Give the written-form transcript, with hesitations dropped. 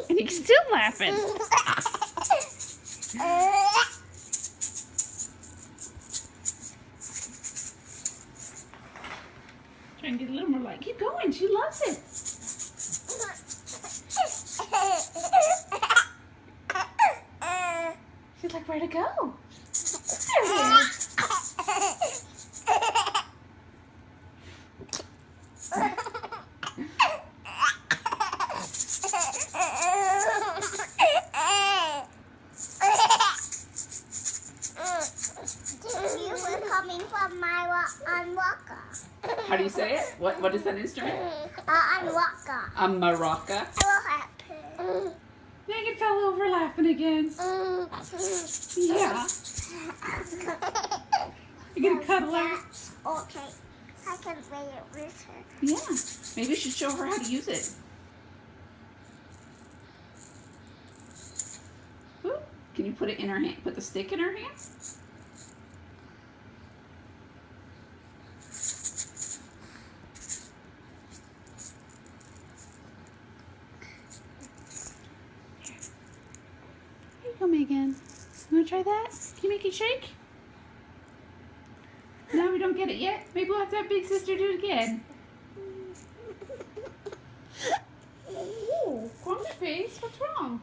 And he's still laughing. Try and get a little more light. Keep going. She loves it. She's like, where to go? There he is. You were coming from my walker. How do you say it? What is that instrument? Walker. A maraca. What happened? Megan fell over laughing again. Yeah. You gonna cuddle her? Okay. I can play it with her. Yeah. Maybe you should show her how to use it. Ooh. Can you put it in her hand? Put the stick in her hand? Here you go, Megan. You wanna try that? Can you make it shake? No, we don't get it yet. Maybe we'll have to have Big Sister do it again. Ooh, grumpy face. What's wrong?